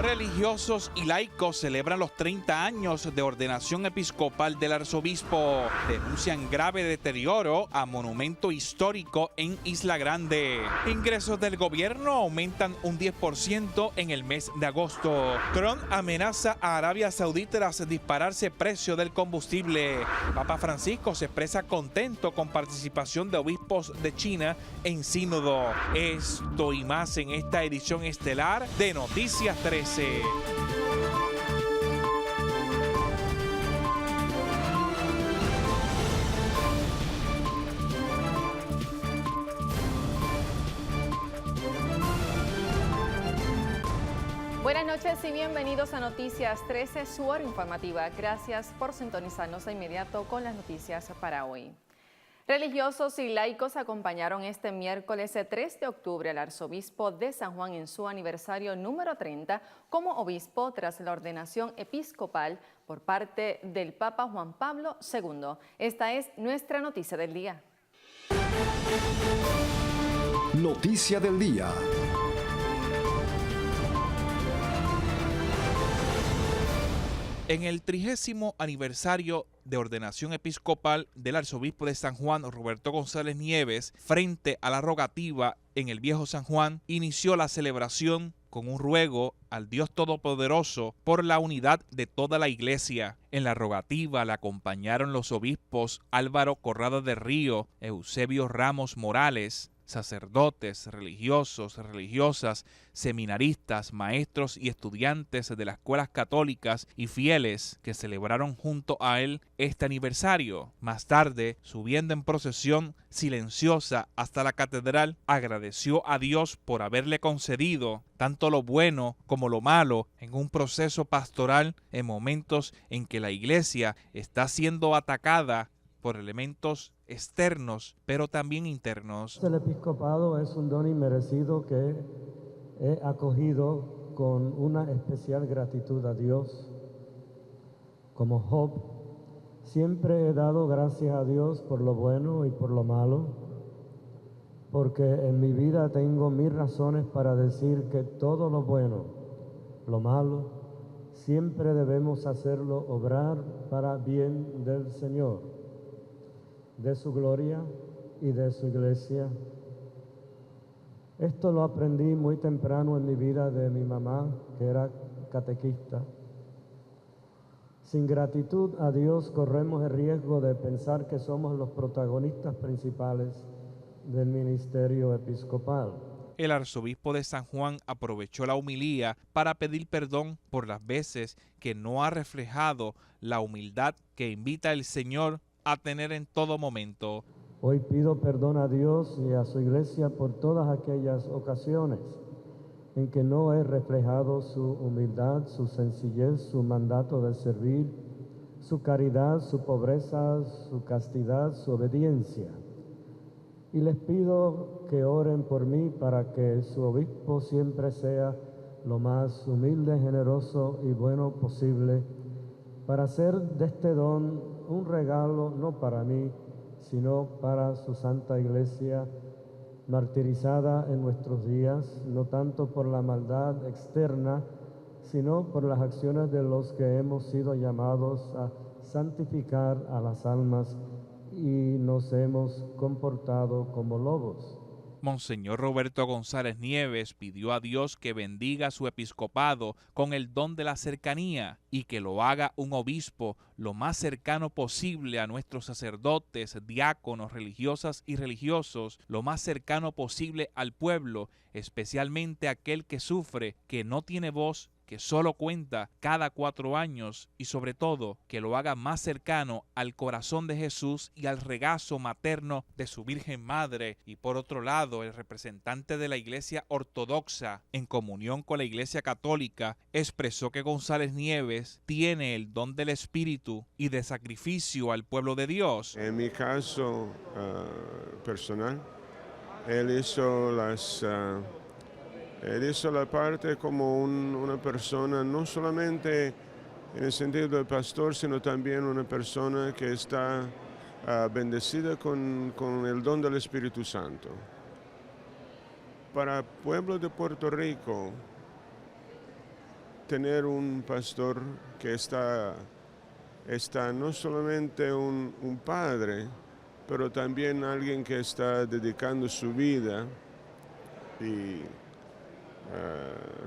Religiosos y laicos celebran los 30 años de ordenación episcopal del arzobispo. Denuncian grave deterioro a monumento histórico en Isla Grande. Ingresos del gobierno aumentan un 10% en el mes de agosto. Trump amenaza a Arabia Saudita tras dispararse precio del combustible. Papa Francisco se expresa contento con participación de obispos de China en sínodo. Esto y más en esta edición estelar de Noticias 13. Buenas noches y bienvenidos a Noticias 13, su hora informativa. Gracias por sintonizarnos de inmediato con las noticias para hoy. Religiosos y laicos acompañaron este miércoles 3 de octubre al arzobispo de San Juan en su aniversario número 30 como obispo tras la ordenación episcopal por parte del Papa Juan Pablo II. Esta es nuestra noticia del día. Noticia del día. En el 30º aniversario de ordenación episcopal del arzobispo de San Juan, Roberto González Nieves, frente a la rogativa en el Viejo San Juan, inició la celebración con un ruego al Dios Todopoderoso por la unidad de toda la iglesia. En la rogativa le acompañaron los obispos Álvaro Corrada de Río, Eusebio Ramos Morales, sacerdotes, religiosos, religiosas, seminaristas, maestros y estudiantes de las escuelas católicas y fieles que celebraron junto a él este aniversario. Más tarde, subiendo en procesión silenciosa hasta la catedral, agradeció a Dios por haberle concedido tanto lo bueno como lo malo en un proceso pastoral en momentos en que la iglesia está siendo atacada por elementos externos, pero también internos. El episcopado es un don inmerecido que he acogido con una especial gratitud a Dios. Como Job, siempre he dado gracias a Dios por lo bueno y por lo malo, porque en mi vida tengo 1000 razones para decir que todo lo bueno, lo malo, siempre debemos hacerlo obrar para bien del Señor, de su gloria y de su iglesia. Esto lo aprendí muy temprano en mi vida de mi mamá, que era catequista. Sin gratitud a Dios corremos el riesgo de pensar que somos los protagonistas principales del ministerio episcopal. El arzobispo de San Juan aprovechó la homilía para pedir perdón por las veces que no ha reflejado la humildad que invita el Señor a tener en todo momento. Hoy pido perdón a Dios y a su iglesia por todas aquellas ocasiones en que no he reflejado su humildad, su sencillez, su mandato de servir, su caridad, su pobreza, su castidad, su obediencia. Y les pido que oren por mí para que su obispo siempre sea lo más humilde, generoso y bueno posible, para hacer de este don un regalo no para mí, sino para su Santa Iglesia, martirizada en nuestros días, no tanto por la maldad externa, sino por las acciones de los que hemos sido llamados a santificar a las almas y nos hemos comportado como lobos. Monseñor Roberto González Nieves pidió a Dios que bendiga su episcopado con el don de la cercanía y que lo haga un obispo lo más cercano posible a nuestros sacerdotes, diáconos, religiosas y religiosos, lo más cercano posible al pueblo, especialmente aquel que sufre, que no tiene voz, que solo cuenta cada 4 años y sobre todo que lo haga más cercano al corazón de Jesús y al regazo materno de su Virgen Madre. Y por otro lado, el representante de la Iglesia Ortodoxa en comunión con la Iglesia Católica expresó que González Nieves tiene el don del Espíritu y de sacrificio al pueblo de Dios. En mi caso personal, él hizo la parte como una persona, no solamente en el sentido del pastor, sino también una persona que está bendecida con el don del Espíritu Santo. para el pueblo de Puerto Rico, tener un pastor que está no solamente un padre, pero también alguien que está dedicando su vida y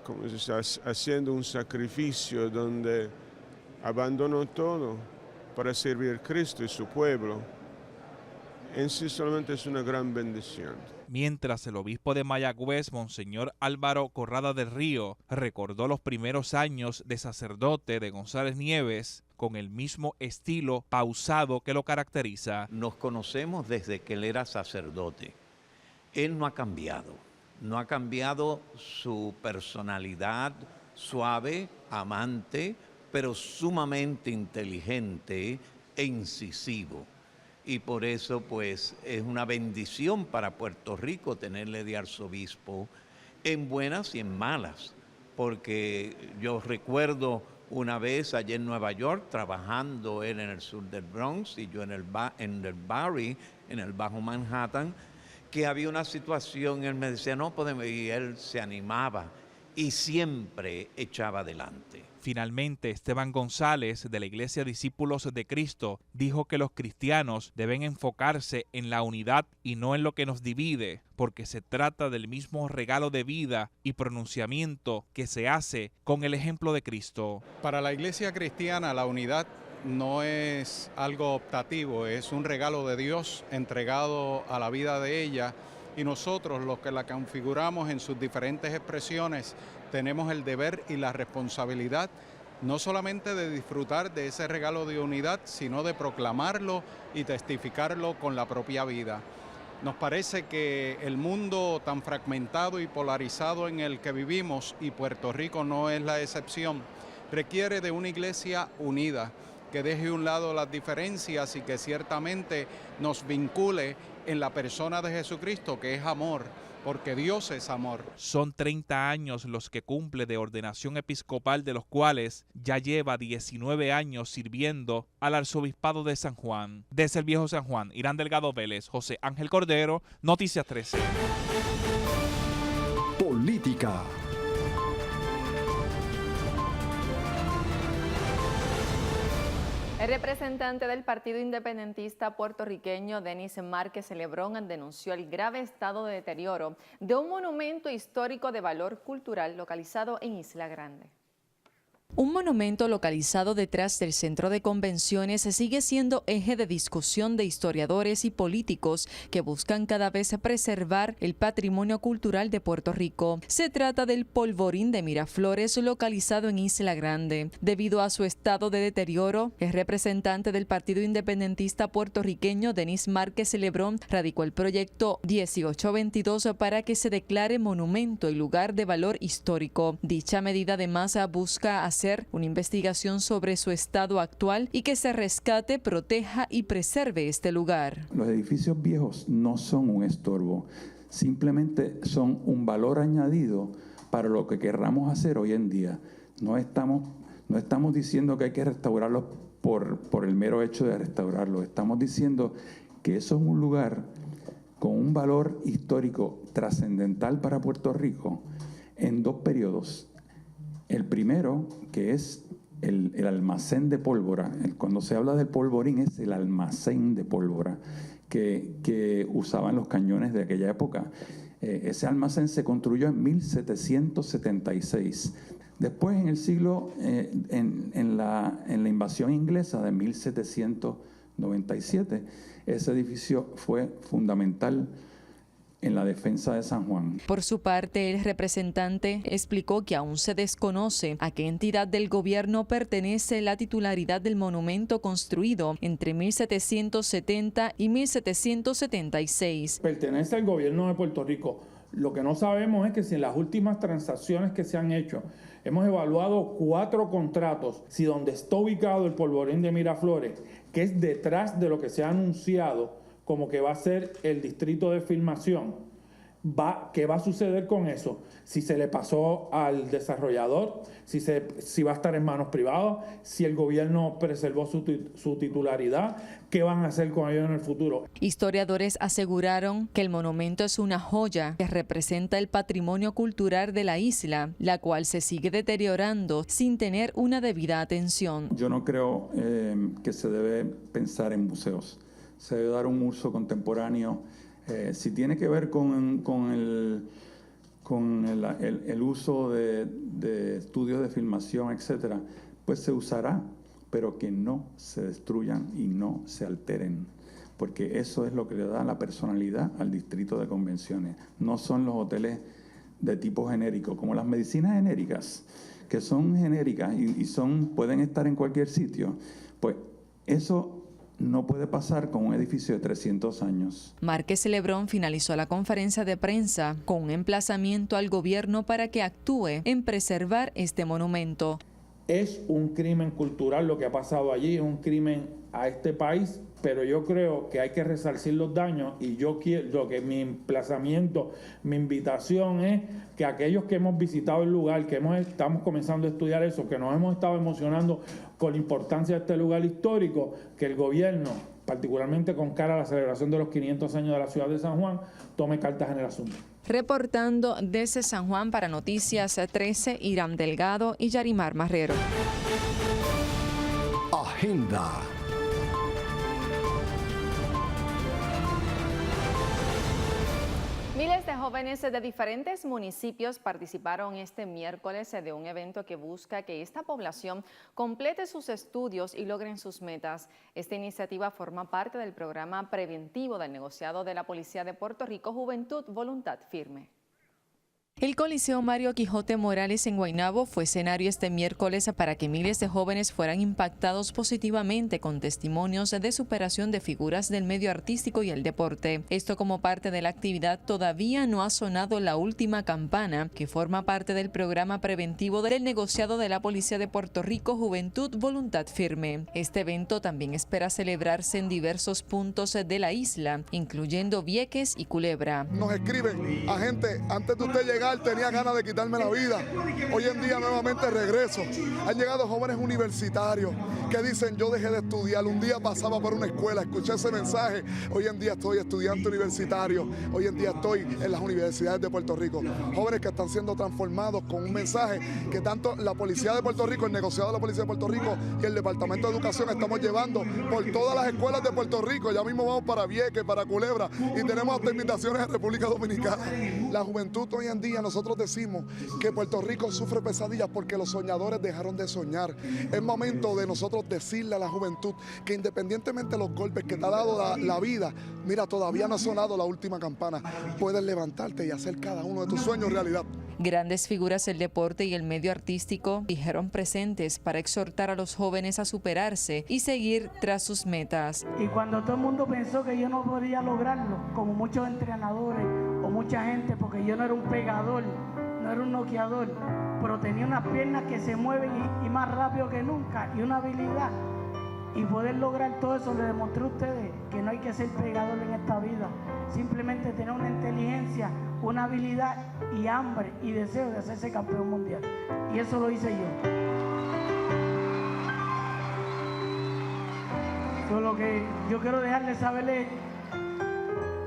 como se está haciendo un sacrificio donde abandonó todo para servir a Cristo y su pueblo, en sí solamente es una gran bendición. Mientras el obispo de Mayagüez, Monseñor Álvaro Corrada del Río, recordó los primeros años de sacerdote de González Nieves con el mismo estilo pausado que lo caracteriza. Nos conocemos desde que él era sacerdote. Él no ha cambiado su personalidad suave, amante, pero sumamente inteligente e incisivo. Y por eso, pues, es una bendición para Puerto Rico tenerle de arzobispo en buenas y en malas. Porque yo recuerdo una vez allá en Nueva York, trabajando él en el sur del Bronx y yo en el Barry, en el Bajo Manhattan, que había una situación, él me decía, no podemos, y él se animaba y siempre echaba adelante. Finalmente, Esteban González, de la Iglesia Discípulos de Cristo, dijo que los cristianos deben enfocarse en la unidad y no en lo que nos divide, porque se trata del mismo regalo de vida y pronunciamiento que se hace con el ejemplo de Cristo. Para la Iglesia cristiana, la unidad no es algo optativo, es un regalo de Dios entregado a la vida de ella, y nosotros, los que la configuramos en sus diferentes expresiones, tenemos el deber y la responsabilidad no solamente de disfrutar de ese regalo de unidad, sino de proclamarlo y testificarlo con la propia vida. Nos parece que el mundo tan fragmentado y polarizado en el que vivimos, y Puerto Rico no es la excepción, requiere de una iglesia unida, que deje a un lado las diferencias y que ciertamente nos vincule en la persona de Jesucristo, que es amor, porque Dios es amor. Son 30 años los que cumple de ordenación episcopal, de los cuales ya lleva 19 años sirviendo al arzobispado de San Juan. Desde el Viejo San Juan, Irán Delgado Vélez, José Ángel Cordero, Noticias 13. Política. El representante del Partido Independentista puertorriqueño, Denis Márquez Lebrón, denunció el grave estado de deterioro de un monumento histórico de valor cultural localizado en Isla Grande. Un monumento localizado detrás del centro de convenciones sigue siendo eje de discusión de historiadores y políticos que buscan cada vez preservar el patrimonio cultural de Puerto Rico. Se trata del Polvorín de Miraflores, localizado en Isla Grande. Debido a su estado de deterioro, el representante del Partido Independentista puertorriqueño, Denis Márquez Lebrón, radicó el proyecto 1822 para que se declare monumento y lugar de valor histórico. Dicha medida además busca hacer una investigación sobre su estado actual y que se rescate, proteja y preserve este lugar. Los edificios viejos no son un estorbo, simplemente son un valor añadido para lo que querramos hacer hoy en día. No estamos diciendo que hay que restaurarlos por el mero hecho de restaurarlos. Estamos diciendo que eso es un lugar con un valor histórico trascendental para Puerto Rico en dos periodos. El primero, que es el almacén de pólvora. Cuando se habla del polvorín, es el almacén de pólvora que usaban los cañones de aquella época. Ese almacén se construyó en 1776. Después, en el siglo, en la invasión inglesa de 1797, ese edificio fue fundamental en la defensa de San Juan. Por su parte, el representante explicó que aún se desconoce a qué entidad del gobierno pertenece la titularidad del monumento construido entre 1770 y 1776. Pertenece al gobierno de Puerto Rico. Lo que no sabemos es que si en las últimas transacciones que se han hecho, hemos evaluado 4 contratos, si donde está ubicado el Polvorín de Miraflores, que es detrás de lo que se ha anunciado como que va a ser el distrito de filmación, ¿qué va a suceder con eso? Si se le pasó al desarrollador, si va a estar en manos privadas, si el gobierno preservó su titularidad, ¿qué van a hacer con ellos en el futuro? Historiadores aseguraron que el monumento es una joya que representa el patrimonio cultural de la isla, la cual se sigue deteriorando sin tener una debida atención. Yo no creo que se debe pensar en museos. Se debe dar un uso contemporáneo. Si tiene que ver con el uso de estudios de filmación, etcétera, pues se usará, pero que no se destruyan y no se alteren, porque eso es lo que le da la personalidad al distrito de convenciones. No son los hoteles de tipo genérico, como las medicinas genéricas, que son genéricas y pueden estar en cualquier sitio. Pues eso no puede pasar con un edificio de 300 años. Márquez Lebrón finalizó la conferencia de prensa con un emplazamiento al gobierno para que actúe en preservar este monumento. Es un crimen cultural lo que ha pasado allí, es un crimen a este país, pero yo creo que hay que resarcir los daños y yo quiero que mi emplazamiento, mi invitación es que aquellos que hemos visitado el lugar, estamos comenzando a estudiar eso, que nos hemos estado emocionando con la importancia de este lugar histórico, que el gobierno, particularmente con cara a la celebración de los 500 años de la ciudad de San Juan, tome cartas en el asunto. Reportando desde San Juan para Noticias 13, Irán Delgado y Yarimar Marrero. Agenda. Miles de jóvenes de diferentes municipios participaron este miércoles de un evento que busca que esta población complete sus estudios y logren sus metas. Esta iniciativa forma parte del programa preventivo del negociado de la Policía de Puerto Rico, Juventud, Voluntad Firme. El Coliseo Mario Quijote Morales en Guaynabo fue escenario este miércoles para que miles de jóvenes fueran impactados positivamente con testimonios de superación de figuras del medio artístico y el deporte. Esto como parte de la actividad todavía no ha sonado la última campana, que forma parte del programa preventivo del negociado de la Policía de Puerto Rico, Juventud, Voluntad Firme. Este evento también espera celebrarse en diversos puntos de la isla, incluyendo Vieques y Culebra. Nos escriben, agente, antes de usted llegar tenía ganas de quitarme la vida. Hoy en día nuevamente regreso. Han llegado jóvenes universitarios que dicen, yo dejé de estudiar, un día pasaba por una escuela, escuché ese mensaje, hoy en día estoy estudiante universitario, hoy en día estoy en las universidades de Puerto Rico. Jóvenes que están siendo transformados con un mensaje que tanto la Policía de Puerto Rico, el negociado de la Policía de Puerto Rico y el Departamento de Educación estamos llevando por todas las escuelas de Puerto Rico. Ya mismo vamos para Vieques, para Culebra y tenemos hasta invitaciones en República Dominicana. La juventud hoy en día, nosotros decimos que Puerto Rico sufre pesadillas porque los soñadores dejaron de soñar. Es momento de nosotros decirle a la juventud que independientemente de los golpes que te ha dado la vida, mira, todavía no ha sonado la última campana. Puedes levantarte y hacer cada uno de tus sueños realidad. Grandes figuras del deporte y el medio artístico dijeron presentes para exhortar a los jóvenes a superarse y seguir tras sus metas. Y cuando todo el mundo pensó que yo no podía lograrlo, como muchos entrenadores o mucha gente, porque yo no era un pegador, no era un noqueador, pero tenía unas piernas que se mueven y más rápido que nunca y una habilidad. Y poder lograr todo eso, le demostré a ustedes que no hay que ser pegador en esta vida, simplemente tener una inteligencia, una habilidad y hambre y deseo de hacerse campeón mundial. Y eso lo hice yo. Solo que yo quiero dejarles saberles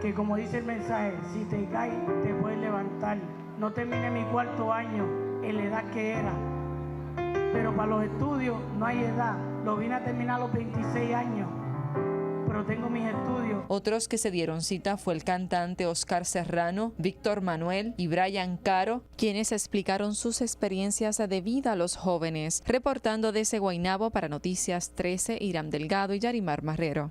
que, como dice el mensaje, si te caes, te puedes levantar. No terminé mi cuarto año en la edad que era, pero para los estudios no hay edad. Lo vine a terminar a los 26 años, pero tengo mis estudios. Otros que se dieron cita fue el cantante Oscar Serrano, Víctor Manuel y Brian Caro, quienes explicaron sus experiencias de vida a los jóvenes. Reportando desde Guaynabo para Noticias 13, Irán Delgado y Yarimar Marrero.